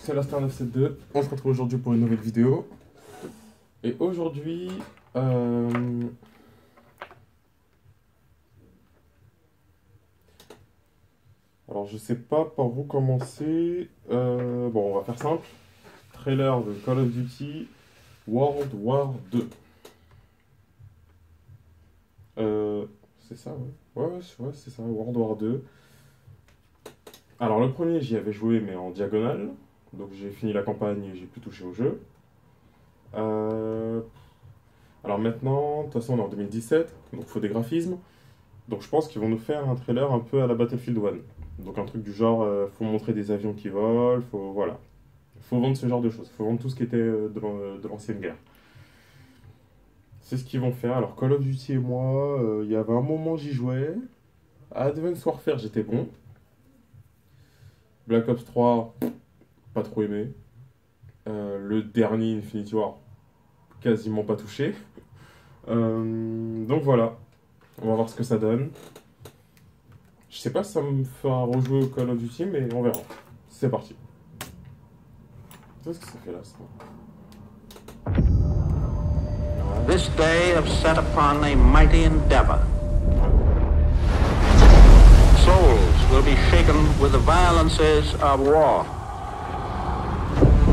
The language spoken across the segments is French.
c'est la Star 972. On se retrouve aujourd'hui pour une nouvelle vidéo. Et aujourd'hui, alors je sais pas par où commencer. Bon, on va faire simple. Trailer de Call of Duty World War 2. C'est ça, ouais. Ouais, c'est ça, World War 2. Alors le premier, j'y avais joué, mais en diagonale. Donc j'ai fini la campagne et j'ai pu toucher au jeu. Alors maintenant, de toute façon on est en 2017, donc il faut des graphismes. Donc je pense qu'ils vont nous faire un trailer un peu à la Battlefield 1. Donc un truc du genre, faut montrer des avions qui volent, voilà. Faut vendre ce genre de choses, faut vendre tout ce qui était de l'ancienne guerre. C'est ce qu'ils vont faire. Alors Call of Duty et moi, il y avait un moment j'y jouais. À Advanced Warfare j'étais bon. Black Ops 3, pas trop aimé. Le dernier Infinity War, quasiment pas touché. Donc voilà, on va voir ce que ça donne. Je sais pas si ça me fera rejouer au Call of Duty, mais on verra. C'est parti. Qu'est-ce que ça fait là, ça? This day have set upon a mighty endeavor. Souls will be shaken with the violences of war.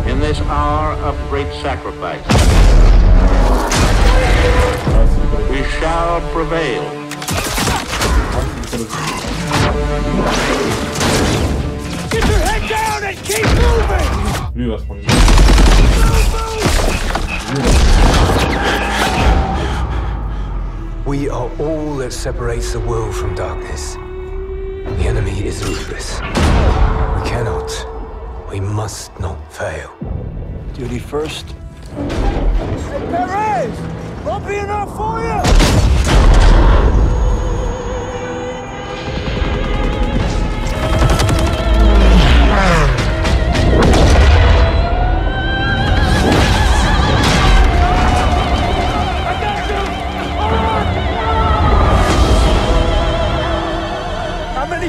In this hour of great sacrifice, we shall prevail. Get your head down and keep moving! Lui, il va se prendre une... We are all that separates the world from darkness. The enemy is ruthless. We cannot, we must not fail. Duty first. Hey, Perez! Won't be enough for you!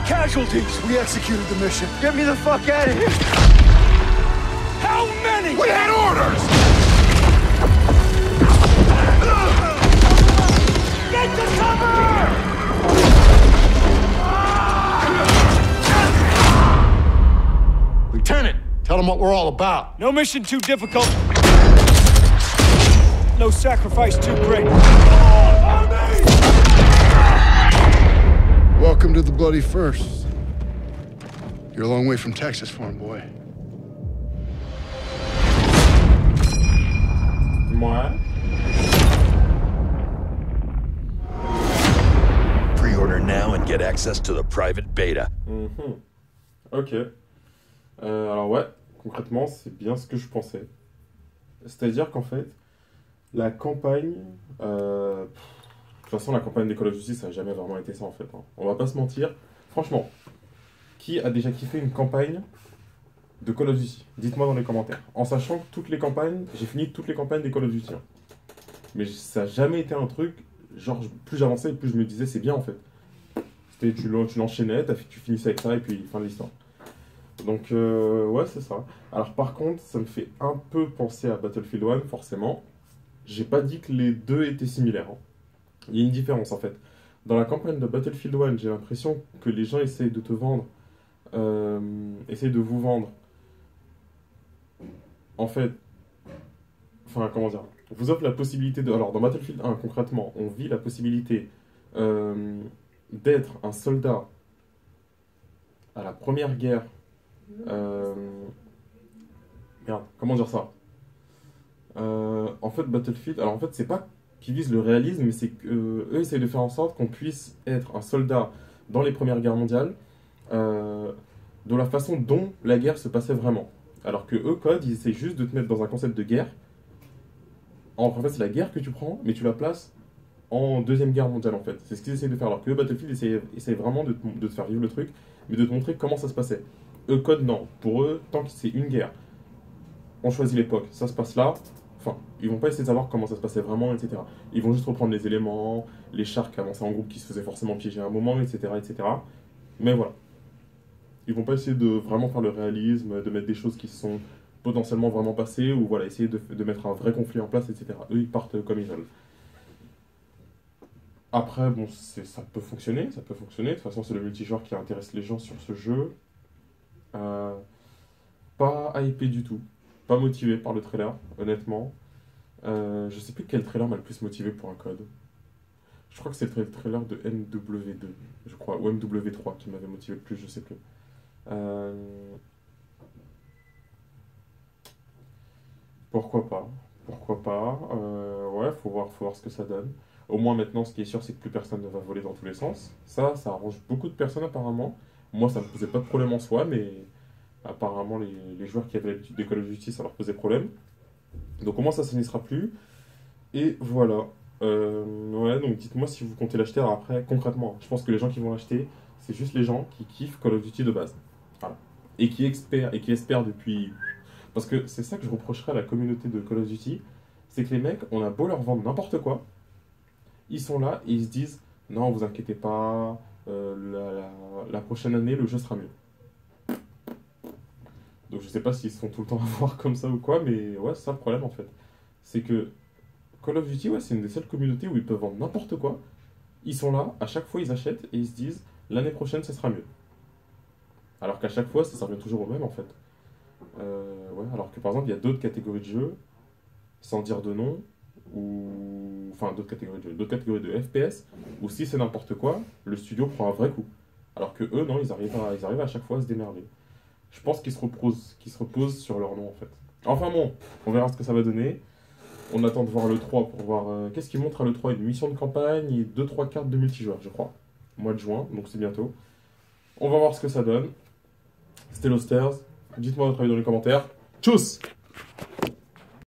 Casualties. We executed the mission. Get me the fuck out of here. How many? We had orders. Get to cover! Lieutenant, tell them what we're all about. No mission too difficult. No sacrifice too great. Welcome to the Bloody First. You're a long way from Texas, farm boy. Ouais. Pre-order now and get access to the private beta. Ok. Alors ouais, concrètement, c'est bien ce que je pensais. C'est-à-dire qu'en fait, la campagne... De toute façon, la campagne des Call of Duty, ça n'a jamais vraiment été ça, en fait. Hein. On va pas se mentir. Franchement, qui a déjà kiffé une campagne de Call of Duty? Dites-moi dans les commentaires. En sachant que toutes les campagnes, j'ai fini toutes les campagnes des Call of Duty. Hein. Mais ça n'a jamais été un truc, genre, plus j'avançais, plus je me disais, c'est bien, en fait. C'était, tu l'enchaînais, tu finissais avec ça, et puis fin de l'histoire. Donc, ouais, c'est ça. Alors, par contre, ça me fait un peu penser à Battlefield 1, forcément. J'ai pas dit que les deux étaient similaires. Hein. Il y a une différence en fait. Dans la campagne de Battlefield 1, j'ai l'impression que les gens essayent de te vendre, essayent de vous vendre. En fait, enfin comment dire, on vous offre la possibilité de... Alors dans Battlefield 1 concrètement, on vit la possibilité d'être un soldat à la première guerre. Merde, comment dire ça? En fait Battlefield, alors en fait c'est pas qui visent le réalisme, mais c'est qu'eux essayent de faire en sorte qu'on puisse être un soldat dans les premières guerres mondiales, de la façon dont la guerre se passait vraiment. Alors que eux, COD, ils essayent juste de te mettre dans un concept de guerre. En fait, c'est la guerre que tu prends, mais tu la places en deuxième guerre mondiale, en fait. C'est ce qu'ils essayent de faire. Alors que eux, Battlefield, essayent vraiment de te faire vivre le truc, mais de te montrer comment ça se passait. Eux, COD, non. Pour eux, tant que c'est une guerre, on choisit l'époque, ça se passe là. Enfin, ils vont pas essayer de savoir comment ça se passait vraiment, etc. Ils vont juste reprendre les éléments, les chars qui avançaient en groupe qui se faisaient forcément piéger à un moment, etc., etc. Mais voilà. Ils vont pas essayer de vraiment faire le réalisme, de mettre des choses qui sont potentiellement vraiment passées, ou voilà, essayer de mettre un vrai conflit en place, etc. Eux, ils partent comme ils veulent. Après, bon, ça peut fonctionner, ça peut fonctionner. De toute façon, c'est le multijoueur qui intéresse les gens sur ce jeu. Euh, Pas hypé du tout. Pas motivé par le trailer, honnêtement. Je sais plus quel trailer m'a le plus motivé pour un code. Je crois que c'est le trailer de MW2, je crois, ou MW3 qui m'avait motivé le plus, je sais plus. Euh, Pourquoi pas? Pourquoi pas? Ouais, faut voir ce que ça donne. Au moins maintenant, ce qui est sûr, c'est que plus personne ne va voler dans tous les sens. Ça arrange beaucoup de personnes apparemment. Moi, ça me posait pas de problème en soi, mais apparemment, les joueurs qui avaient l'habitude des Call of Duty, ça leur posait problème. Donc au moins, ça n'y sera plus. Et voilà. Ouais, donc dites-moi si vous comptez l'acheter. Alors après, concrètement, je pense que les gens qui vont l'acheter, c'est juste les gens qui kiffent Call of Duty de base. Voilà. Et qui espèrent depuis. Parce que c'est ça que je reprocherais à la communauté de Call of Duty, c'est que les mecs, on a beau leur vendre n'importe quoi, ils sont là et ils se disent non, vous inquiétez pas, la prochaine année, le jeu sera mieux. Donc je sais pas s'ils se font tout le temps avoir comme ça ou quoi, mais ouais, c'est ça le problème en fait. C'est que Call of Duty, ouais, c'est une des seules communautés où ils peuvent vendre n'importe quoi. Ils sont là, à chaque fois ils achètent et ils se disent l'année prochaine, ce sera mieux. Alors qu'à chaque fois, ça revient toujours au même en fait. Ouais, alors que par exemple, il y a d'autres catégories de jeux, sans dire de nom, ou. Enfin, d'autres catégories de FPS, où si c'est n'importe quoi, le studio prend un vrai coup. Alors que eux, non, ils arrivent à chaque fois à se démerder. Je pense qu'ils se reposent sur leur nom en fait. Enfin bon, on verra ce que ça va donner. On attend de voir le 3 pour voir qu'est-ce qu'ils montrent à l'E3. Une mission de campagne et 2-3 cartes de multijoueur, je crois. Mois de juin, donc c'est bientôt. On va voir ce que ça donne. C'était Losters. Dites-moi votre avis dans les commentaires. Tchuss!